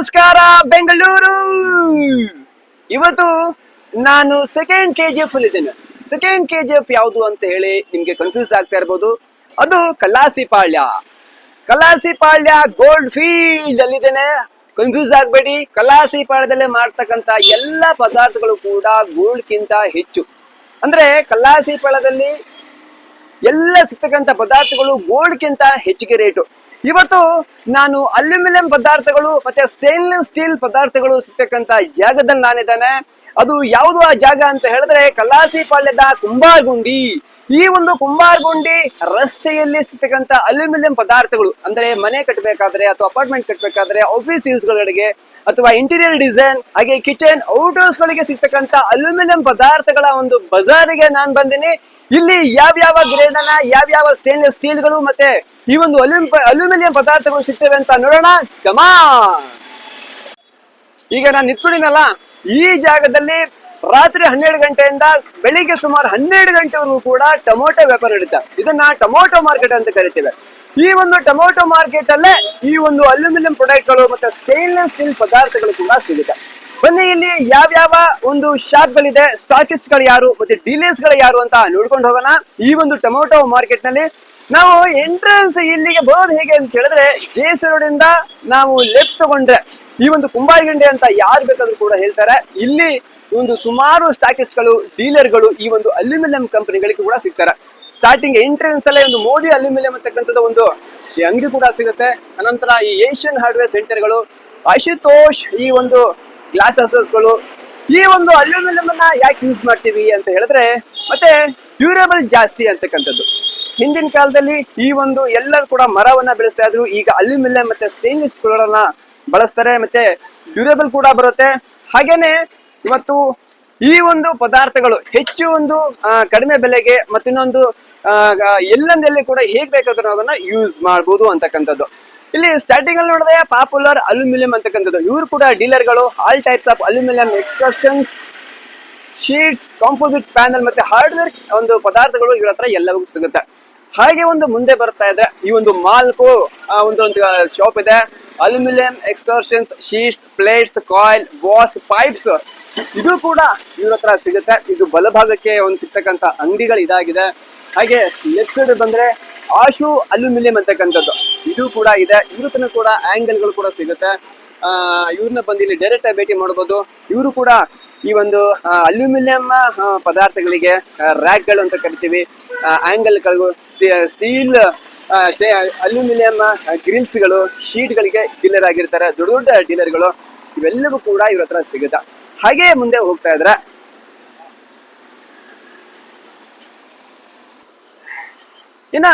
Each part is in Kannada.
ನಮಸ್ಕಾರ ಬೆಂಗಳೂರು. ಇವತ್ತು ನಾನು ಸೆಕೆಂಡ್ KGF ಅಲ್ಲಿ ಇದ್ದೇನೆ. ಸೆಕೆಂಡ್ KGF ಯಾವುದು ಅಂತ ಹೇಳಿ ನಿಮ್ಗೆ ಕನ್ಫ್ಯೂಸ್ ಆಗ್ತಾ ಇರ್ಬೋದು. ಅದು ಕಲಾಸಿಪಾಳ್ಯ ಗೋಲ್ಡ್ ಫೀಲ್ಡ್ ಅಲ್ಲಿ ಇದ್ದೇನೆ. ಕನ್ಫ್ಯೂಸ್ ಆಗ್ಬೇಡಿ, ಕಲಾಸಿಪಾಳ್ಯದಲ್ಲೇ ಮಾಡ್ತಕ್ಕಂತ ಎಲ್ಲ ಪದಾರ್ಥಗಳು ಕೂಡ ಗೋಲ್ಡ್ ಕಿಂತ ಹೆಚ್ಚು. ಅಂದ್ರೆ ಕಲಾಸಿಪಾಳ್ಯದಲ್ಲಿ ಎಲ್ಲ ಸಿಗ್ತಕ್ಕಂಥ ಪದಾರ್ಥಗಳು ಗೋಲ್ಡ್ ಕಿಂತ ಹೆಚ್ಚಿಗೆ ರೇಟು. ಇವತ್ತು ನಾನು ಅಲ್ಯೂಮಿನಿಯಂ ಪದಾರ್ಥಗಳು ಮತ್ತೆ ಸ್ಟೇನ್ಲೆಸ್ ಸ್ಟೀಲ್ ಪದಾರ್ಥಗಳು ಸಿಗ್ತಕ್ಕಂಥ ಜಾಗದಲ್ಲಿ ನಾನಿದ್ದಾನೆ. ಅದು ಯಾವುದು ಆ ಜಾಗ ಅಂತ ಹೇಳಿದ್ರೆ ಕಲಾಸಿಪಾಳ್ಯದ ಕುಂಬಾರಗುಂಡಿ. ಈ ಒಂದು ಕುಂಬಾರಗುಂಡಿ ರಸ್ತೆಯಲ್ಲಿ ಸಿಗ್ತಕ್ಕಂಥ ಅಲ್ಯೂಮಿನಿಯಂ ಪದಾರ್ಥಗಳು, ಅಂದ್ರೆ ಮನೆ ಕಟ್ಟಬೇಕಾದ್ರೆ ಅಥವಾ ಅಪಾರ್ಟ್ಮೆಂಟ್ ಕಟ್ಟಬೇಕಾದ್ರೆ, ಆಫೀಸ್ ಯೂಸ್ಗಳಿಗೆ ಅಥವಾ ಇಂಟೀರಿಯರ್ ಡಿಸೈನ್ ಹಾಗೆ ಕಿಚನ್ ಔಟ್ಹೌಸ್ ಗಳಿಗೆ ಸಿಗ್ತಕ್ಕಂಥ ಅಲ್ಯೂಮಿನಿಯಂ ಪದಾರ್ಥಗಳ ಒಂದು ಬಜಾರಿಗೆ ನಾನ್ ಬಂದಿನಿ. ಇಲ್ಲಿ ಯಾವ್ಯಾವ ಗ್ರೇಡ್ ಅನ್ನ, ಯಾವ್ಯಾವ ಸ್ಟೇನ್ಲೆಸ್ ಸ್ಟೀಲ್ಗಳು ಮತ್ತೆ ಈ ಒಂದು ಅಲ್ಯೂಮಿನಿಯಂ ಪದಾರ್ಥಗಳು ಸಿಗ್ತವೆ ಅಂತ ನೋಡೋಣ. ಕಮಾ ಈಗ ನಾನು ನಿಂತ್ಕೊಂಡಿನಲ್ಲ ಈ ಜಾಗದಲ್ಲಿ ರಾತ್ರಿ 12 ಗಂಟೆಯಿಂದ ಬೆಳಿಗ್ಗೆ ಸುಮಾರು 12 ಗಂಟೆವರೆಗೂ ಕೂಡ ಟೊಮೊಟೊ ವ್ಯಾಪಾರ ನಡೀತಾ. ಇದನ್ನ ಟೊಮೊಟೊ ಮಾರ್ಕೆಟ್ ಅಂತ ಕರಿತೇವೆ. ಈ ಒಂದು ಟೊಮೊಟೊ ಮಾರ್ಕೆಟ್ ಅಲ್ಲೇ ಈ ಒಂದು ಅಲ್ಯೂಮಿನಿಯಂ ಪ್ರಾಡಕ್ಟ್ಗಳು ಮತ್ತೆ ಸ್ಟೇನ್ಲೆಸ್ ಸ್ಟೀಲ್ ಪದಾರ್ಥಗಳು ಕೂಡ ಸಿಗುತ್ತೆ. ಬನ್ನಿ, ಇಲ್ಲಿ ಯಾವ್ಯಾವ ಒಂದು ಶಾಪ್ ಗಳಿದೆ, ಸ್ಟಾಕಿಸ್ಟ್ ಗಳು ಯಾರು ಮತ್ತೆ ಡೀಲರ್ಸ್ ಗಳು ಯಾರು ಅಂತ ನೋಡ್ಕೊಂಡು ಹೋಗೋಣ. ಈ ಒಂದು ಟೊಮೊಟೊ ಮಾರ್ಕೆಟ್ ನಲ್ಲಿ ನಾವು ಎಂಟ್ರೆನ್ಸ್ ಇಲ್ಲಿಗೆ ಬರೋದು ಹೇಗೆ ಅಂತ ಹೇಳಿದ್ರೆ, JC ರೋಡ್ ಇಂದ ನಾವು ಲೆಫ್ಟ್ ತಗೊಂಡ್ರೆ ಈ ಒಂದು ಕುಂಬಾರಗುಂಡಿ ಅಂತ ಯಾರು ಬೇಕಾದ್ರೂ ಕೂಡ ಹೇಳ್ತಾರೆ. ಇಲ್ಲಿ ಒಂದು ಸುಮಾರು ಸ್ಟಾಕಿಸ್ಟ್ ಗಳು, ಡೀಲರ್ ಗಳು ಈ ಒಂದು ಅಲ್ಯೂಮಿನಿಯಂ ಕಂಪನಿಗಳಿಗೆ ಕೂಡ ಸಿಗ್ತಾರೆ. ಸ್ಟಾರ್ಟಿಂಗ್ ಎಂಟ್ರೆನ್ಸ್ ಅಲ್ಲೇ ಒಂದು ಮೋದಿ ಅಲ್ಯೂಮಿನಿಯಂ ಅಂತಕ್ಕಂಥದ್ದು ಒಂದು ಈ ಅಂಗಡಿ ಕೂಡ ಸಿಗುತ್ತೆ. ಅನಂತರ ಈ ಏಷ್ಯನ್ ಹಾರ್ಡ್ವೇರ್ ಸೆಂಟರ್ಗಳು, ಆಶುತೋಷ್ ಈ ಒಂದು ಗ್ಲಾಸ್ ಹೌಸಸ್ಗಳು. ಈ ಒಂದು ಅಲ್ಯೂಮಿನಿಯಂ ಅನ್ನ ಯಾಕೆ ಯೂಸ್ ಮಾಡ್ತೀವಿ ಅಂತ ಹೇಳಿದ್ರೆ ಮತ್ತೆ ಡ್ಯೂರೇಬಲ್ ಜಾಸ್ತಿ ಅಂತಕ್ಕಂಥದ್ದು. ಹಿಂದಿನ ಕಾಲದಲ್ಲಿ ಈ ಒಂದು ಎಲ್ಲರೂ ಕೂಡ ಮರವನ್ನ ಬೆಳೆಸ್ತಾ ಇದ್ರು. ಈಗ ಅಲ್ಯೂಮಿನಿಯಂ ಮತ್ತೆ ಸ್ಟೇನ್ಲೆಸ್ ಗಳನ್ನ ಬಳಸ್ತಾರೆ, ಮತ್ತೆ ಡ್ಯೂರೇಬಲ್ ಕೂಡ ಬರುತ್ತೆ. ಹಾಗೇನೆ ಇವತ್ತು ಈ ಒಂದು ಪದಾರ್ಥಗಳು ಹೆಚ್ಚು ಒಂದು ಕಡಿಮೆ ಬೆಲೆಗೆ ಮತ್ತಿನ್ನೊಂದು ಎಲ್ಲಂದೆಲ್ಲಿ ಕೂಡ ಹೇಗ್ ಬೇಕಾದ್ರೂ ಅದನ್ನ ಯೂಸ್ ಮಾಡಬಹುದು ಅಂತಕ್ಕಂಥದ್ದು. ಇಲ್ಲಿ ಸ್ಟಾರ್ಟಿಂಗ್ ಅಲ್ಲಿ ನೋಡಿದ್ರೆ ಪಾಪ್ಯುಲರ್ ಅಲ್ಯೂಮಿನಿಯಂ ಅಂತಕ್ಕಂಥದ್ದು. ಇವರು ಕೂಡ ಡೀಲರ್ಗಳು. All types of aluminium extractions, sheets, composite panel ಮತ್ತೆ ಹಾರ್ಡ್ವೇರ್ ಒಂದು ಪದಾರ್ಥಗಳು ಇವ್ರ ಹತ್ರ ಎಲ್ಲವೂ ಸಿಗುತ್ತೆ. ಹಾಗೆ ಒಂದು ಮುಂದೆ ಬರ್ತಾ ಇದೆ ಈ ಒಂದು ಮಾಲ್ಕು ಒಂದು ಶಾಪ್ ಇದೆ. Aluminium extractions, sheets, plates, coil, wash, pipes ಇದು ಕೂಡ ಇವ್ರ ಹತ್ರ ಸಿಗುತ್ತೆ. ಇದು ಬಲಭಾಗಕ್ಕೆ ಒಂದು ಸಿಗ್ತಕ್ಕಂಥ ಅಂಗಡಿಗಳು ಇದಾಗಿದೆ. ಹಾಗೆ ಲೆಫ್ಟ್ ಸೈಡ್ ಬಂದ್ರೆ ಆಶು ಅಲ್ಯೂಮಿನಿಯಂ ಅಂತಕ್ಕಂಥದ್ದು ಇದು ಕೂಡ ಇದೆ. ಇವ್ರ ಹತ್ರ ಕೂಡ ಆಂಗಲ್ಗಳು ಕೂಡ ಸಿಗುತ್ತೆ. ಇವ್ರನ್ನ ಬಂದು ಇಲ್ಲಿ ಡೈರೆಕ್ಟ್ ಆಗಿ ಭೇಟಿ ಮಾಡಬಹುದು. ಇವರು ಕೂಡ ಈ ಒಂದು ಅಲ್ಯೂಮಿನಿಯಂ ಪದಾರ್ಥಗಳಿಗೆ ರ್ಯಾಕ್ಗಳು ಅಂತ ಕರಿತೀವಿ, ಆಂಗಲ್ಗಳು, ಸ್ಟೀಲ್ ಅಲ್ಯೂಮಿನಿಯಂ ಗ್ರಿಲ್ಸ್ಗಳು, ಶೀಟ್ಗಳಿಗೆ ಡೀಲರ್ ಆಗಿರ್ತಾರೆ. ದೊಡ್ಡ ದೊಡ್ಡ ಡೀಲರ್ಗಳು ಇವೆಲ್ಲವೂ ಕೂಡ ಇವ್ರ ಹತ್ರ ಸಿಗುತ್ತೆ. ಹಾಗೆ ಮುಂದೆ ಹೋಗ್ತಾ ಇದ್ರೆ ಇನ್ನ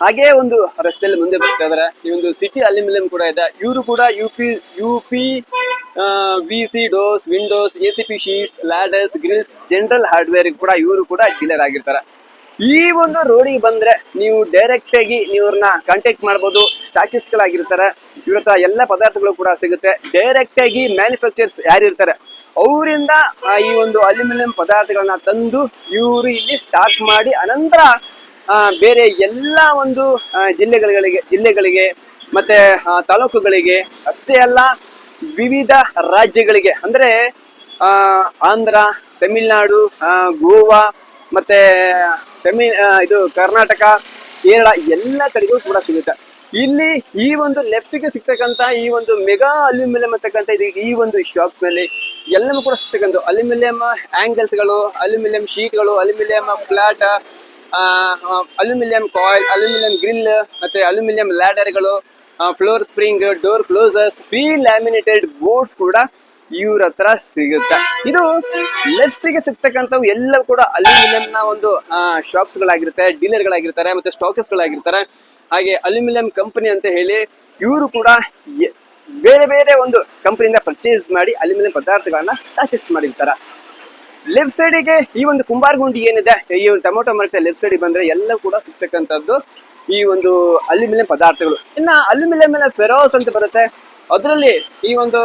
ಹಾಗೆ ಒಂದು ರಸ್ತೆಯಲ್ಲಿ ಮುಂದೆ ಬರ್ತಾ ಇದಾರೆ ಈ ಒಂದು ಸಿಟಿ ಅಲ್ಯೂಮಿನಿಯಂ ಕೂಡ ಇದೆ. ಇವರು ಕೂಡ UP VC doors, windows, ACP sheets, ladders, grills, general hardware ಕೂಡ ಇವರು ಕೂಡ ಡೀಲರ್ ಆಗಿರ್ತಾರೆ. ಈ ಒಂದು ರೋಡಿಗೆ ಬಂದ್ರೆ ನೀವು ಡೈರೆಕ್ಟ್ ಆಗಿ ನೀವ್ರನ್ನ ಕಾಂಟ್ಯಾಕ್ಟ್ ಮಾಡ್ಬೋದು. ಸ್ಟಾಕಿಸ್ಟ್ ಗಳಾಗಿರ್ತಾರೆ. ಇವ್ರ ಹತ್ರ ಎಲ್ಲ ಪದಾರ್ಥಗಳು ಕೂಡ ಸಿಗುತ್ತೆ. ಡೈರೆಕ್ಟ್ ಆಗಿ ಮ್ಯಾನುಫ್ಯಾಕ್ಚರ್ಸ್ ಯಾರಿರ್ತಾರೆ ಅವರಿಂದ ಈ ಒಂದು ಅಲ್ಯೂಮಿನಿಯಂ ಪದಾರ್ಥಗಳನ್ನ ತಂದು ಇವರು ಇಲ್ಲಿ ಸ್ಟಾಕ್ ಮಾಡಿ ಅನಂತರ ಬೇರೆ ಎಲ್ಲ ಒಂದು ಜಿಲ್ಲೆಗಳಿಗೆ ಮತ್ತೆ ತಾಲೂಕುಗಳಿಗೆ ಅಷ್ಟೇ ಅಲ್ಲ ವಿವಿಧ ರಾಜ್ಯಗಳಿಗೆ ಅಂದ್ರೆ ಆಂಧ್ರ, ತಮಿಳ್ನಾಡು, ಗೋವಾ ಮತ್ತೆ ಇದು ಕರ್ನಾಟಕ, ಕೇರಳ ಎಲ್ಲ ಕಡೆಗೂ ಕೂಡ ಸಿಗುತ್ತೆ. ಇಲ್ಲಿ ಈ ಒಂದು ಲೆಫ್ಟ್ಗೆ ಸಿಗ್ತಕ್ಕಂತ ಈ ಒಂದು ಮೆಗಾ ಅಲ್ಯೂಮಿನಿಯಂ ಅಂತಕ್ಕಂಥ ಈ ಒಂದು ಶಾಪ್ಸ್ ನಲ್ಲಿ ಎಲ್ಲವೂ ಕೂಡ ಸಿಗ್ತಕ್ಕಂಥ ಅಲ್ಯೂಮಿನಿಯಂ ಆಂಗಲ್ಸ್ ಗಳು, ಅಲ್ಯೂಮಿನಿಯಂ ಶೀಟ್ಗಳು, aluminium flat, aluminium coil, aluminium grill ಮತ್ತೆ ಅಲ್ಯೂಮಿನಿಯಂ ಲ್ಯಾಡರ್ಗಳು, floor spring, door closers, pre laminated boards ಕೂಡ ಇವ್ರ ಹತ್ರ ಸಿಗುತ್ತೆ. ಇದು ಲೆಫ್ಟ್ ಗೆ ಸಿಗ್ತಕ್ಕಂಥವು ಎಲ್ಲವೂ ಕೂಡ ಅಲ್ಯೂಮಿನಿಯಂ ನ ಒಂದು ಶಾಪ್ಸ್ ಗಳಾಗಿರುತ್ತೆ, ಡೀಲರ್ ಗಳಾಗಿರ್ತಾರೆ ಮತ್ತೆ ಸ್ಟಾಕರ್ಸ್ ಗಳಾಗಿರ್ತಾರೆ. ಹಾಗೆ ಅಲ್ಯೂಮಿನಿಯಂ ಕಂಪನಿ ಅಂತ ಹೇಳಿ ಇವರು ಕೂಡ ಬೇರೆ ಬೇರೆ ಒಂದು ಕಂಪನಿಯಿಂದ ಪರ್ಚೇಸ್ ಮಾಡಿ ಅಲ್ಯೂಮಿನಿಯಂ ಪದಾರ್ಥಗಳನ್ನ ಸ್ಟಾಕಿಸ್ಟ್ ಮಾಡಿರ್ತಾರೆ. ಲೆಫ್ಟ್ ಸೈಡಿಗೆ ಈ ಒಂದು ಕುಂಬಾರಗುಂಡಿ ಏನಿದೆ, ಈ ಒಂದು ಟೊಮೊಟೊ ಮಾರ್ಕೆಟ್ ಲೆಫ್ಟ್ ಸೈಡ್ ಬಂದ್ರೆ ಎಲ್ಲ ಕೂಡ ಸಿಗ್ತಕ್ಕಂಥದ್ದು ಈ ಒಂದು ಅಲ್ಯೂಮಿನಿಯಂ ಪದಾರ್ಥಗಳು. ಇನ್ನ ಅಲ್ಯೂಮಿನಿಯಂ ಫೆರೋಸ್ ಅಂತ ಬರುತ್ತೆ. ಅದರಲ್ಲಿ ಈ ಒಂದು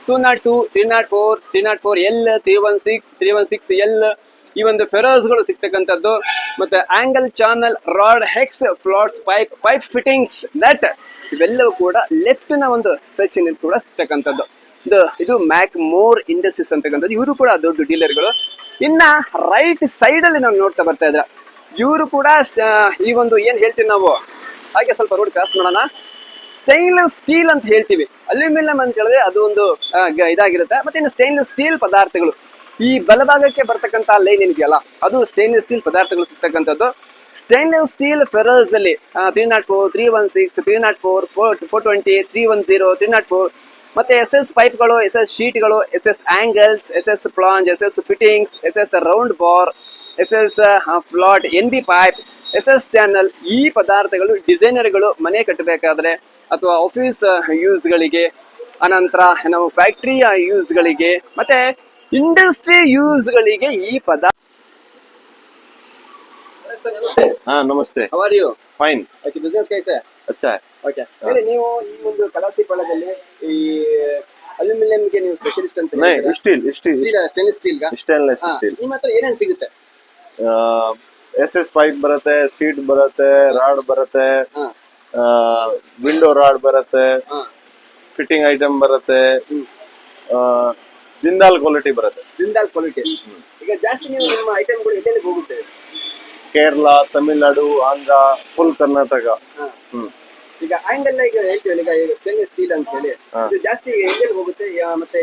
202, 304, 304L, 316, 316L ಈ ಒಂದು ಫೆರೋಸ್ಗಳು ಸಿಗ್ತಕ್ಕಂಥದ್ದು. ಮತ್ತೆ angle channel rod hex flats pipe fittings nut ಇವೆಲ್ಲವೂ ಕೂಡ ಲೆಫ್ಟ್ ನ ಒಂದು ಸಚಿನ್ ಕೂಡ ಸಿಗ್ತಕ್ಕಂಥದ್ದು. ಇದು ಮ್ಯಾಕ್ ಮೋರ್ ಇಂಡಸ್ಟ್ರೀಸ್ ಅಂತಕ್ಕಂಥದ್ದು. ಇವರು ಕೂಡ ದೊಡ್ಡ ಡೀಲರ್ಗಳು. ಇನ್ನ ರೈಟ್ ಸೈಡ್ ಅಲ್ಲಿ ನಾವು ನೋಡ್ತಾ ಬರ್ತಾ ಇದ್ರ ಇವರು ಕೂಡ ಈ ಒಂದು ಏನ್ ಹೇಳ್ತೀವಿ ನಾವು, ಹಾಗೆ ಸ್ವಲ್ಪ ರೋಡ್ ಕ್ರಾಸ್ ಮಾಡೋಣ. ಸ್ಟೈನ್ಲೆಸ್ ಸ್ಟೀಲ್ ಅಂತ ಹೇಳ್ತೀವಿ, ಅಲ್ಯೂಮಿನಿಯಂ ಅಂತ ಹೇಳಿದ್ರೆ ಅದು ಒಂದು ಇದಾಗಿರುತ್ತೆ. ಮತ್ತೆ ಇನ್ನು ಸ್ಟೈನ್ಲೆಸ್ ಸ್ಟೀಲ್ ಪದಾರ್ಥಗಳು ಈ ಬಲಭಾಗಕ್ಕೆ ಬರ್ತಕ್ಕಂಥ ಲೈನ್ ಏನಿದೆಯಲ್ಲ ಅದು ಸ್ಟೈನ್ಲೆಸ್ ಸ್ಟೀಲ್ ಪದಾರ್ಥಗಳು ಸಿಗ್ತಕ್ಕಂಥದ್ದು. ಸ್ಟೈನ್ಲೆಸ್ ಸ್ಟೀಲ್ ಫೆರಸ್ ಅಲ್ಲಿ 304, 316, 304, 420, 310, 304 ಮತ್ತೆ SS ಪೈಪ್ಗಳು, SS ಶೀಟ್ಗಳು, SS angles, SS plunge, SS fittings, SS round bar, SS flat, NB pipe, SS channel. ಈ ಪದಾರ್ಥಗಳು ಡಿಸೈನರ್ಗಳು ಮನೆ ಕಟ್ಟಬೇಕಾದ್ರೆ ಅಥವಾ ಆಫೀಸ್ ಯೂಸ್ಗಳಿಗೆ, ಅನಂತರ ನಾವು ಫ್ಯಾಕ್ಟ್ರಿಯ ಯೂಸ್ಗಳಿಗೆ ಮತ್ತೆ ಇಂಡಸ್ಟ್ರಿ ಯೂಸ್ಗಳಿಗೆ ಈ ಪದಾರ್ಥ. हाँ नमस्ते. How are you? Fine. Okay, business कैसा है? अच्छा है. Okay. ಹೇಳಿ, ನೀವು ಈ ಒಂದು ಕಲಾಸಿಪಾಳ್ಯದಲ್ಲಿ ಈ ಅಲ್ಯೂಮಿನಿಯಂಗೆ ನೀವು ಸ್ಪೆಷಲಿಸ್ಟ್ ಅಂತ नहीं steel stainless steel stainless steel. ನಿಮ್ಮ ಹತ್ರ ಏನೇನು ಸಿಗುತ್ತೆ? SS पाइप ಬರುತ್ತೆ, ಸೀಟ್ ಬರುತ್ತೆ, ರಾಡ್ ಬರುತ್ತೆ, ಹಾ ವಿಂಡೋ ರಾಡ್ ಬರುತ್ತೆ, ಹಾ ಫಿಟ್ಟಿಂಗ್ ಐಟಮ್ ಬರುತ್ತೆ, ಜಿಂದಾಲ್ ಕ್ವಾಲಿಟಿ ಬರುತ್ತೆ. ಜಿಂದಾಲ್ ಕ್ವಾಲಿಟಿ. ಈಗ ಜಾಸ್ತಿ ನೀವು ನಿಮ್ಮ ಐಟಮ್ಗಳು ಎಲ್ಲೆಲ್ಲಿ ಹೋಗುತ್ತೆ? ಕೇರಳ, ತಮಿಳ್ನಾಡು, ಆಂಧ್ರ, ಫುಲ್ ಕರ್ನಾಟಕ. ಈಗ ಆಂಗಲ್ ಈಗ ಹೇಳ್ತೀವಿ, ಈಗ ಸ್ಟೇನ್ಲೆಸ್ ಸ್ಟೀಲ್ ಅಂತ ಹೇಳಿ ಇದು ಜಾಸ್ತಿ ಎಲ್ಲೆಲ್ಲಿ ಹೋಗುತ್ತೆ? ಮತ್ತೆ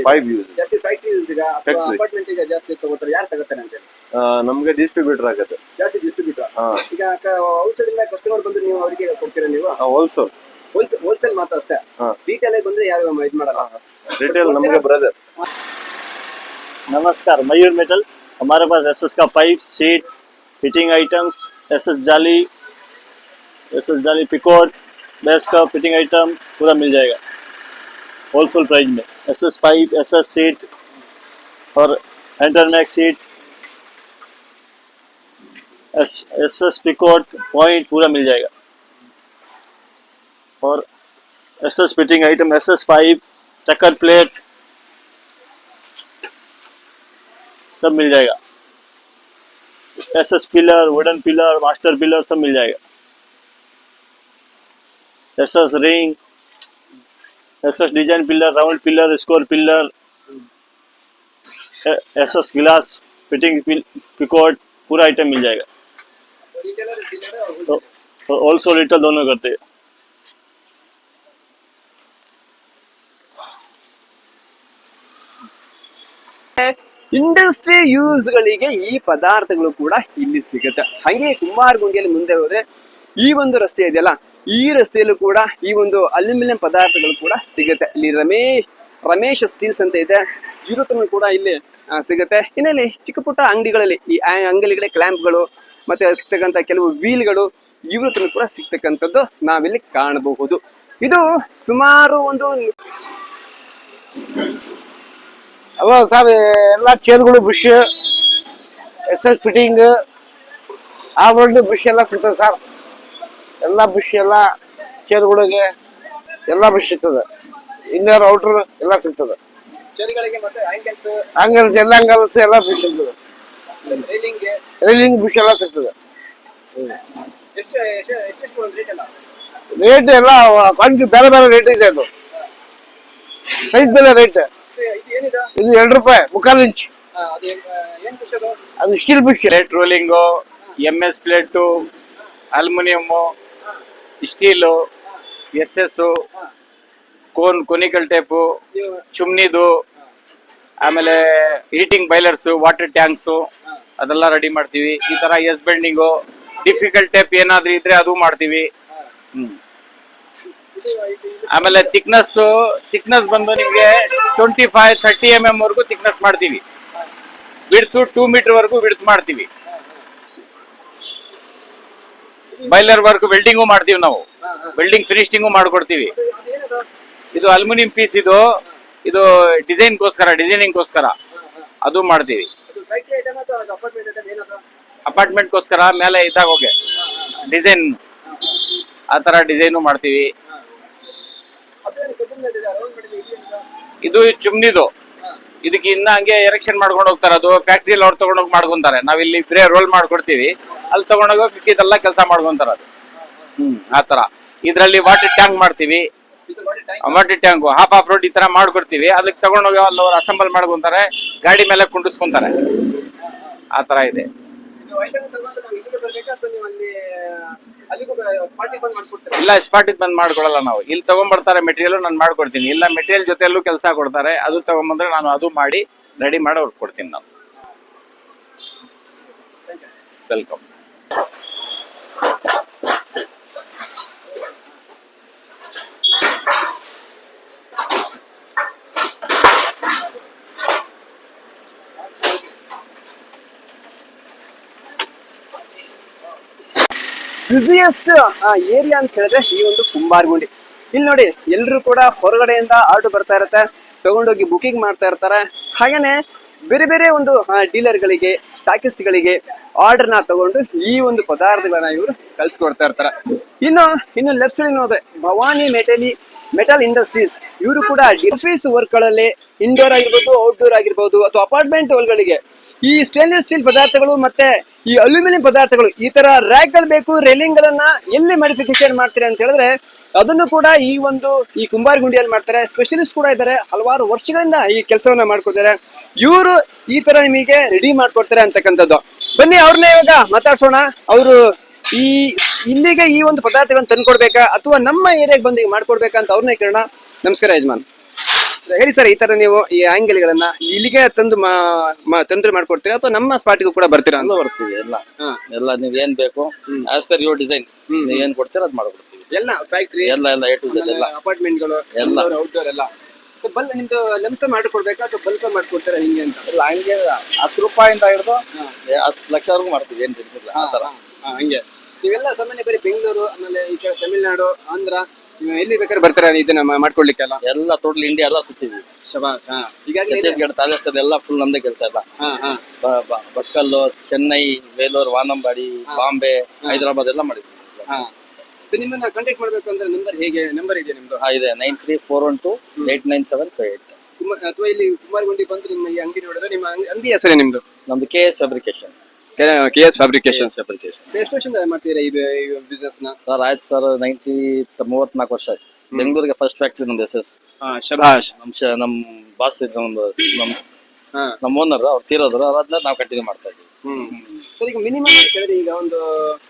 ಪೈಪ್ ಯೂಸ್ ಜಾಸ್ತಿ ಫ್ಯಾಕ್ಟ್ರಿ ಯೂಸ್ ಈಗ ಅಪಾರ್ಟ್ಮೆಂಟ್ ಈಗ ಜಾಸ್ತಿ ತಗೋತಾರೆ, ಯಾರು ತಗೋತಾರೆ ಅಂತ ಹೇಳಿ? ನಮ್ಗೆ ಡಿಸ್ಟ್ರಿಬ್ಯೂಟರ್ ಆಗುತ್ತೆ. ಜಾಸ್ತಿ ಡಿಸ್ಟ್ರಿಬ್ಯೂಟರ್. ಈಗ ಔಟ್ಸೈಡ್ ಇಂದ ಕಸ್ಟಮರ್ ಬಂದು ನೀವು ಅವರಿಗೆ ಕೊಡ್ತೀರಾ? ನೀವು ಹೋಲ್ಸೇಲ್ ಮಾತ್ರ ಅಷ್ಟೇ, ರಿಟೇಲ್ ಬಂದ್ರೆ ಯಾರು ಇದು ಮಾಡಲ್ಲ. रिटेल नमगे ब्रदर. नमस्कार, मयूर मेटल. हमारे पास SS का pipe, sheet, fitting items, SS जाली पिकोट, बेस का फिटिंग आइटम पूरा मिल जाएगा होलसेल प्राइस में. SS पाइप, SS सीट और एंटरमैक्स सीट, SS पिकोट पॉइंट पूरा मिल जाएगा. और SS fitting item, SS pipe, चक्कर प्लेट सब मिल जाएगा. SS pillar, wooden pillar, master pillar सब मिल जाएगा. SS ring, SS design pillar, round pillar, square pillar, SS glass, fitting पिकोट पूरा आइटम मिल जाएगा. तो होलसेल रिटेल दोनों करते हैं. ಇಂಡಸ್ಟ್ರಿ ಯೂಸ್ ಗಳಿಗೆ ಈ ಪದಾರ್ಥಗಳು ಕೂಡ ಇಲ್ಲಿ ಸಿಗುತ್ತೆ. ಹಾಗೆ ಕುಮಾರಗುಂಡಿಯಲ್ಲಿ ಮುಂದೆ ಹೋದ್ರೆ ಈ ಒಂದು ರಸ್ತೆ ಇದೆಯಲ್ಲ, ಈ ರಸ್ತೆಯಲ್ಲೂ ಕೂಡ ಈ ಒಂದು ಅಲ್ಯೂಮಿನಿಯಂ ಪದಾರ್ಥಗಳು ಕೂಡ ಸಿಗುತ್ತೆ. ಇಲ್ಲಿ ರಮೇಶ್ ಸ್ಟೀಲ್ಸ್ ಅಂತ ಇದೆ, ಇವ್ರ ಕೂಡ ಇಲ್ಲಿ ಸಿಗುತ್ತೆ. ಇನ್ನಲ್ಲಿ ಚಿಕ್ಕ ಪುಟ್ಟ ಅಂಗಡಿಗಳಲ್ಲಿ ಈ ಅಂಗಡಿಗಳ ಕ್ಲ್ಯಾಂಪ್ಗಳು ಮತ್ತೆ ಸಿಗ್ತಕ್ಕಂಥ ಕೆಲವು ವೀಲ್ಗಳು ಇವ್ರ ಕೂಡ ಸಿಗ್ತಕ್ಕಂಥದ್ದು ನಾವಿಲ್ಲಿ ಕಾಣಬಹುದು. ಇದು ಸುಮಾರು ಒಂದು ಅವ ಸರ್ ಎಲ್ಲ ಚೇರ್ಗಳು bush, SS fitting, already bush ಎಲ್ಲ ಸಿಗ್ತದೆ ಸರ್. ಎಲ್ಲ ಬುಷ್ ಎಲ್ಲ ಚೇರ್ಗಳಿಗೆ ಎಲ್ಲ ಬುಷ್ ಸಿಗ್ತದೆ. ಇನ್ನರ್ ಔಟರ್ ಎಲ್ಲ ಸಿಗ್ತದೆ. ಆಂಗಲ್ಸ್ ಎಲ್ಲ ಎಲ್ಲ ಬುಷ್ ಸಿಗ್ತದೆ. ರೈಲಿಂಗ್ ಬುಷ್ ಎಲ್ಲ ಸಿಗ್ತದೆ. ರೇಟ್ ಎಲ್ಲ ಕ್ವಾಂಟಿಟಿ ಬೇರೆ ಬೇರೆ ರೇಟ್ ಇದೆ. ಅದು ಸೈಜ್ ಬೆಲೆ ರೇಟ್. ಇದು 2 ರೂಪಾಯಿ 3/4 ಇಂಚ್. ಅದು steel bush. Plate rolling, MS plate, aluminium, steel, SS, conical tape, ಚುಮ್ನಿದು, ಆಮೇಲೆ ಹೀಟಿಂಗ್ ಬೈಲರ್ಸು, ವಾಟರ್ ಟ್ಯಾಂಕ್ಸು ಅದೆಲ್ಲ ರೆಡಿ ಮಾಡ್ತೀವಿ. ಈ ತರ ಎಸ್ ಬೆಂಡಿಂಗು, ಡಿಫಿಕಲ್ಟ್ ಟೇಪ್ ಏನಾದ್ರೂ ಇದ್ರೆ ಅದು ಮಾಡ್ತೀವಿ. ಆಮೇಲೆ ಥಿಕ್ನೆಸ್ ಬಂದು ನಿಮ್ಗೆ 25-30 mm ವರೆಗೂ ಥಿಕ್ನೆಸ್ ಮಾಡ್ತೀವಿ. ವಿಡ್ತ್ 2 ಮೀಟರ್ ವರೆಗೂ ವಿಡ್ತ್ ಮಾಡ್ತೀವಿ. ಬೈಲರ್ ವರ್ಕ್ ವೆಲ್ಡಿಂಗು ಮಾಡ್ತೀವಿ ನಾವು. ವೆಲ್ಡಿಂಗ್ ಫಿನಿಶಿಂಗು ಮಾಡ್ಕೊಡ್ತೀವಿ. ಇದು ಅಲ್ಯೂಮಿನಿಯಂ ಪೀಸ್, ಇದು ಡಿಸೈನಿಂಗ್ಗೋಸ್ಕರ ಅದು ಮಾಡ್ತೀವಿ. ಅಪಾರ್ಟ್ಮೆಂಟ್ಗೋಸ್ಕರ ಮೇಲೆ ಇದ್ದಾಗ ಹೋಗಿ ಡಿಸೈನ್ ಆ ತರ ಡಿಸೈನು ಮಾಡ್ತೀವಿ. ಇದು ಚುಮ್ನಿದು ಇದಕ್ಕೆ ಇನ್ನ ಹಂಗೆ ಎರೆಕ್ಷನ್ ಮಾಡ್ಕೊಂಡು ಹೋಗ್ತಾರೆ. ಅದು ಫ್ಯಾಕ್ಟ್ರಿಯಲ್ಲಿ ಅವ್ರು ತಗೊಂಡೋಗಿ ಮಾಡ್ಕೊಂತಾರೆ. ನಾವಿಲ್ಲಿ ಬರೇ ರೋಲ್ ಮಾಡ್ಕೊಡ್ತೀವಿ, ಅಲ್ಲಿ ತಗೊಂಡೋಗಿ ಮಿಕ್ಕಿದೆಲ್ಲ ಕೆಲಸ ಮಾಡ್ಕೊಂತಾರ ಅದು. ಆತರ ಇದ್ರಲ್ಲಿ ವಾಟರ್ ಟ್ಯಾಂಕ್ ಮಾಡ್ತೀವಿ, ವಾಟರ್ ಟ್ಯಾಂಕ್ ಹಾಫ್ ರೋಡ್ ಈ ತರ ಮಾಡ್ಕೊಡ್ತೀವಿ. ಅದಕ್ಕೆ ತಗೊಂಡೋಗಿ ಅಲ್ಲಿ ಅವ್ರು ಅಸೆಂಬಲ್ ಮಾಡ್ಕೊಂತಾರೆ, ಗಾಡಿ ಮೇಲೆ ಕುಂಡಿಸ್ಕೊಂತಾರೆ. ಆತರ ಇದೆ. ಇಲ್ಲ, ಸ್ಪಾಟಿಗೆ ಬಂದ್ ಮಾಡ್ಕೊಡಲ್ಲ ನಾವು. ಇಲ್ಲಿ ತಗೊಂಡ್ಬರ್ತಾರೆ ಮೆಟೀರಿಯಲ್, ನಾನು ಮಾಡ್ಕೊಡ್ತೀನಿ. ಇಲ್ಲ ಮೆಟೀರಿಯಲ್ ಜೊತೆಯಲ್ಲೂ ಕೆಲಸ ಕೊಡ್ತಾರೆ, ಅದು ತಗೊಂಡ್ಬಂದ್ರೆ ನಾನು ಅದು ಮಾಡಿ ರೆಡಿ ಮಾಡಿ ಅವ್ರಿಗೆ ಕೊಡ್ತೀನಿ ನಾನು. ವೆಲ್ಕಮ್. ಬ್ಯುಸಿಯೆಸ್ಟ್ ಏರಿಯಾ ಅಂತ ಹೇಳಿದ್ರೆ ಈ ಒಂದು ಕುಂಬಾರಗುಂಡಿ. ಇಲ್ಲಿ ನೋಡಿ, ಎಲ್ರು ಕೂಡ ಹೊರಗಡೆಯಿಂದ ಆರ್ಡರ್ ಬರ್ತಾ ಇರತ್ತೆ, ತಗೊಂಡೋಗಿ ಬುಕಿಂಗ್ ಮಾಡ್ತಾ ಇರ್ತಾರೆ. ಹಾಗೇನೆ ಬೇರೆ ಬೇರೆ ಒಂದು ಡೀಲರ್ಗಳಿಗೆ, ಸ್ಟಾಕಿಸ್ಟ್ಗಳಿಗೆ ಆರ್ಡರ್ನ ತಗೊಂಡು ಈ ಒಂದು ಪದಾರ್ಥಗಳನ್ನ ಇವರು ಕಳ್ಸಿಕೊಡ್ತಾ ಇರ್ತಾರೆ. ಇನ್ನು ಲೆಫ್ಟ್ ಸೈಡ್ ನೋಡಿದ್ರೆ ಭವಾನಿ ಮೆಟಲ್ ಇಂಡಸ್ಟ್ರೀಸ್, ಇವರು ಕೂಡ ಆಫೀಸ್ ವರ್ಕ್ ಗಳಲ್ಲಿ ಇಂಡೋರ್ ಆಗಿರ್ಬೋದು, ಔಟ್ಡೋರ್ ಆಗಿರ್ಬೋದು, ಅಥವಾ ಅಪಾರ್ಟ್ಮೆಂಟ್ ಗಳಿಗೆ ಈ ಸ್ಟೇನ್ಲೆಸ್ ಸ್ಟೀಲ್ ಪದಾರ್ಥಗಳು ಮತ್ತೆ ಈ ಅಲ್ಯೂಮಿನಿಯಂ ಪದಾರ್ಥಗಳು, ಈ ತರ ರ್ಯಾಕ್ ಗಳು ಬೇಕು, ರೇಲಿಂಗ್ ಗಳನ್ನ ಎಲ್ಲಿ ಮಾಡಿಫಿಕೇಶನ್ ಮಾಡ್ತಾರೆ ಅಂತ ಹೇಳಿದ್ರೆ ಅದನ್ನು ಕೂಡ ಈ ಕುಂಬಾರಗುಂಡಿಯಲ್ಲಿ ಮಾಡ್ತಾರೆ. ಸ್ಪೆಷಲಿಸ್ಟ್ ಕೂಡ ಇದ್ದಾರೆ, ಹಲವಾರು ವರ್ಷಗಳಿಂದ ಈ ಕೆಲಸವನ್ನ ಮಾಡ್ಕೊಡ್ತಾರೆ. ಇವರು ಈ ತರ ನಿಮಗೆ ರೆಡಿ ಮಾಡ್ಕೊಡ್ತಾರೆ ಅಂತಕ್ಕಂಥದ್ದು. ಬನ್ನಿ ಅವ್ರನ್ನ ಇವಾಗ ಮಾತಾಡ್ಸೋಣ. ಅವರು ಇಲ್ಲಿಗೆ ಈ ಒಂದು ಪದಾರ್ಥಗಳನ್ನ ತಂದ್ಕೊಡ್ಬೇಕಾ ಅಥವಾ ನಮ್ಮ ಏರಿಯಾಗೆ ಬಂದು ಈಗ ಮಾಡ್ಕೊಡ್ಬೇಕಾ ಅಂತ ಅವ್ರನ್ನೇ ಕೇಳೋಣ. ನಮಸ್ಕಾರ ಯಜಮಾನ್, ಹೇಳಿ ಸರ್, ಈ ತರ ನೀವು ಈ ಆಂಗಲ್ಗಳನ್ನ ಇಲ್ಲಿಗೆ ತಂದು ಮಾಡ್ಕೊಡ್ತೀರಾ ಅಥವಾ ನಮ್ಮ ಸ್ಪಾಟಿಗೂ ಕೂಡ ಬರ್ತೀರಾ? ಎಲ್ಲ ಬರ್ತೀವಿ. ಎಲ್ಲ ನೀವ್ ಏನ್ ಬೇಕು ಆಸ್ ಪರ್ ಯುವರ್ ಡಿಸೈನ್ ನೀವ್ ಏನ್ ಕೊಡ್ತೀರಾ ಅದ್ ಮಾಡ್ಕೊಡ್ತೀವಿ. ಎಲ್ಲ ಫ್ಯಾಕ್ಟ್ರಿ ಎಲ್ಲ ಎ ಟು ಝೆಡ್ ಎಲ್ಲ ಅಪಾರ್ಟ್ಮೆಂಟ್ಗಳು ಎಲ್ಲ ಔಟ್ಡೋರ್ ಎಲ್ಲ. ಸೊ ನಿಮ್ದು ಲಂಸ ಮಾಡ್ಕೊಡ್ಬೇಕಾ ಅಥವಾ ಬಲ್ಕ್ ಮಾಡ್ಕೊಡ್ತೀರಾ ಹಿಂಗೆ ಅಂತ? ಇಲ್ಲ, ಹಂಗೆ 10 ರೂಪಾಯಿಂದ ಹಿಡಿದು 10 ಲಕ್ಷವರೆಗೂ ಮಾಡ್ತೀವಿ, ಏನ್ ತಿಳಿಸಿಲ್ಲ ಆ ತರ. ಹಂಗೆ ನೀವೆಲ್ಲ ಸಾಮಾನ್ಯ ಬರೀ ಬೆಂಗಳೂರು, ಆಮೇಲೆ ಈ ಕಡೆ ತಮಿಳ್ನಾಡು, ಆಂಧ್ರ, ಎಲ್ಲಿ ಬೇಕಾದ್ರೆ ಬರ್ತಾರ ಇದನ್ನ ಮಾಡ್ಕೊಡ್ಲಿಕ್ಕೆಲ್ಲ? ಎಲ್ಲ ಟೋಟಲ್ ಇಂಡಿಯಾ ಎಲ್ಲ ಸುತ್ತೀವಿ. ಶಬಾಸ್. ಛತ್ತೀಸ್ಗಢ, ರಾಜಸ್ಥಾನ ಎಲ್ಲ ಫುಲ್ ನಮ್ದೇ ಕೆಲಸ ಎಲ್ಲ. ಬಕ್ಕಲ್ಲು, ಚೆನ್ನೈ, ವೇಲೂರ್, ವಾನಂಬಾಡಿ, ಬಾಂಬೆ, ಹೈದರಾಬಾದ್ ಎಲ್ಲ ಮಾಡಿದ್ವಿ. ಸೊ ನಿಮ್ಮನ್ನ ಕಾಂಟ್ಯಾಕ್ಟ್ ಮಾಡ್ಬೇಕು ಅಂದ್ರೆ ನಂಬರ್ ಇದೆ ನಿಮ್ದು? ಇದೆ 9341289758. ಅಥವಾ ಇಲ್ಲಿ ಕುಮಾರಗುಂಡಿ ಬಂದು ನಿಮ್ಮ ಈ ಅಂಗಡಿ ನೋಡಿದ್ರೆ ನಿಮ್ಮ ಅಂಗಡಿ ಹೆಸರೇ ನಿಮ್ದು? ನಮ್ದು KS fabrication. KS fabrication. Fabrication ಎಷ್ಟು ವರ್ಷ ಮಾಡ್ತೀರಾ ಈ ಬಿಸ್ನೆಸ್ ನ? ಸರ್ ಆಯ್ತು ಸರ್, 34 ವರ್ಷ ಆಯ್ತು. ಬೆಂಗಳೂರಿಗೆ ಫಸ್ಟ್ ಫ್ಯಾಕ್ಟ್ರಿ ನಮ್ದು SS. ಶಬಾಷ್. ನಮ್ ಬಾಸ್ ನಮ್ಮ ಓನರ್ ಅವ್ರು ತೀರೋದ್ರು, ಅದಾದ್ಮೇಲೆ ನಾವು ಕಂಟಿನ್ಯೂ ಮಾಡ್ತಾ ಇದ್ದೀವಿ. ಸರ್ ಈಗ ಮಿನಿಮಮ್ ಕೇಳಿದ್ರೆ ಈಗ ಒಂದು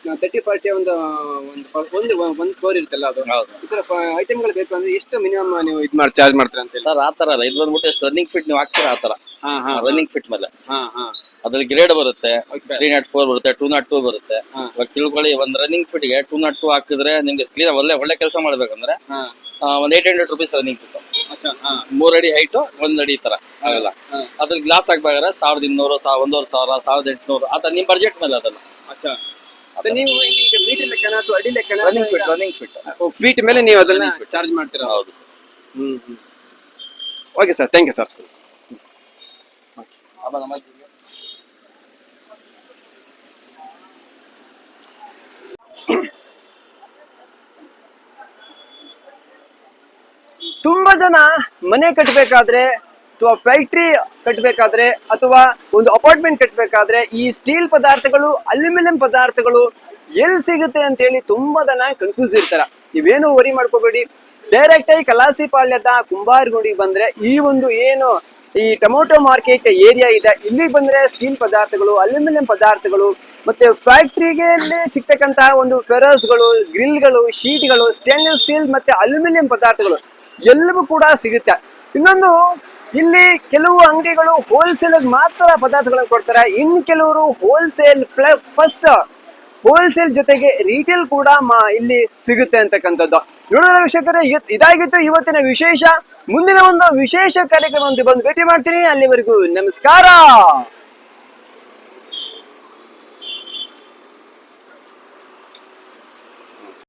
30-40 ಒಂದು ಫ್ಲೋರ್ ಇರುತ್ತಲ್ಲ, ಅದು ಈ ತರ ಐಟಮ್ಗಳು ಬೇಕು ಅಂದ್ರೆ ಎಷ್ಟು ಮಿನಿಮಮ್ ನೀವು ಚಾರ್ಜ್ ಮಾಡ್ತೀರಾ ಅಂತ? ಸರ್ ಆ ತರ ಅಲ್ಲ, ಇದು ಬಂದ್ಬಿಟ್ಟು ಎಷ್ಟು ರನ್ನಿಂಗ್ ಫಿಟ್ ನೀವು ಹಾಕ್ತೀರಾ ಆ ತರ. ರನ್ನಿಂಗ್ ಫಿಟ್ ಮೇಲೆ ಅದ್ರಲ್ಲಿ ಗ್ರೇಡ್ ಬರುತ್ತೆ, 304 ಬರುತ್ತೆ, 202 ಬರುತ್ತೆ. ಇವಾಗ ತಿಳ್ಕೊಳ್ಳಿ, ಒಂದ್ ರನ್ನಿಂಗ್ ಫಿಟ್ ಗೆ 202 ಹಾಕಿದ್ರೆ ನಿಮ್ಗೆ ಕ್ಲೀನ್ ಒಳ್ಳೆ ಕೆಲಸ ಮಾಡ್ಬೇಕಂದ್ರೆ ಒಂದ್ 800 ರುಪೀಸ್ ರನ್ನಿಂಗ್ ಫಿಟ್. 3 ಅಡಿ ಹೈಟ್, 1 ಅಡಿ ಈ ತರ ಆಗಲ್ಲ. ಅದ್ರಲ್ಲಿ ಗ್ಲಾಸ್ ಹಾಕ್ಬೇಕಾದ್ರೆ 1200, 1500, 1800 ಆತರ ನಿಮ್ ಬಜೆಟ್ ಮೇಲೆ ಅದಲ್ಲ. ನೀವು ಈಗ ಮೀಟರ್ ಲೆಕ್ಕನ ಅಥವಾ ಅಡಿ ಲೆಕ್ಕನ? ರನ್ನಿಂಗ್ ಫಿಟ್ ಫೀಟ್ ಮೇಲೆ ನೀವು ಅದನ್ನ ಚಾರ್ಜ್ ಮಾಡ್ತೀರಾ? ಹೌದು sir. Okay sir, thank you sir. ತುಂಬಾ ಜನ ಮನೆ ಕಟ್ಟಬೇಕಾದ್ರೆ ಅಥವಾ ಫ್ಯಾಕ್ಟ್ರಿ ಕಟ್ಟಬೇಕಾದ್ರೆ ಅಥವಾ ಒಂದು ಅಪಾರ್ಟ್ಮೆಂಟ್ ಕಟ್ಟಬೇಕಾದ್ರೆ ಈ ಸ್ಟೀಲ್ ಪದಾರ್ಥಗಳು, ಅಲ್ಯೂಮಿನಿಯಂ ಪದಾರ್ಥಗಳು ಎಲ್ಲಿ ಸಿಗುತ್ತೆ ಅಂತ ಹೇಳಿ ತುಂಬಾ ಜನ ಕನ್ಫ್ಯೂಸ್ ಇರ್ತಾರ. ನೀವೇನು ವರಿ ಮಾಡ್ಕೋಬೇಡಿ, ಡೈರೆಕ್ಟ್ ಆಗಿ ಕಲಾಸಿಪಾಳ್ಯದ ಕುಂಬಾರಗುಂಡಿಗೆ ಬಂದ್ರೆ ಈ ಟೊಮೊಟೊ ಮಾರ್ಕೆಟ್ ಏರಿಯಾ ಇದೆ, ಇಲ್ಲಿಗೆ ಬಂದ್ರೆ ಸ್ಟೀಲ್ ಪದಾರ್ಥಗಳು, ಅಲ್ಯೂಮಿನಿಯಂ ಪದಾರ್ಥಗಳು ಮತ್ತೆ ಫ್ಯಾಕ್ಟ್ರಿಗೆ ಸಿಗ್ತಕ್ಕಂತಹ ಒಂದು ಫೆರಸ್ಗಳು, ಗ್ರಿಲ್ಗಳು, ಶೀಟ್ಗಳು, ಸ್ಟೇನ್ಲೆಸ್ ಸ್ಟೀಲ್ ಮತ್ತೆ ಅಲ್ಯೂಮಿನಿಯಂ ಪದಾರ್ಥಗಳು ಎಲ್ಲವೂ ಕೂಡ ಸಿಗುತ್ತೆ. ಇನ್ನೊಂದು, ಇಲ್ಲಿ ಕೆಲವು ಅಂಗಡಿಗಳು ಹೋಲ್ಸೇಲ್ ಮಾತ್ರ ಪದಾರ್ಥಗಳನ್ನು ಕೊಡ್ತಾರೆ, ಇನ್ನು ಕೆಲವರು ಹೋಲ್ಸೇಲ್ ಜೊತೆಗೆ ರೀಟೇಲ್ ಕೂಡ ಇಲ್ಲಿ ಸಿಗುತ್ತೆ ಅಂತಕ್ಕಂಥದ್ದು. ನೋಡೋಣ ವೀಕ್ಷಕರೇ, ಇದಾಗಿತ್ತು ಇವತ್ತಿನ ವಿಶೇಷ. ಮುಂದಿನ ಒಂದು ವಿಶೇಷ ಕಾರ್ಯಕ್ರಮ ಬಂದು ಭೇಟಿ ಮಾಡ್ತೀನಿ. ಅಲ್ಲಿವರೆಗೂ ನಮಸ್ಕಾರ.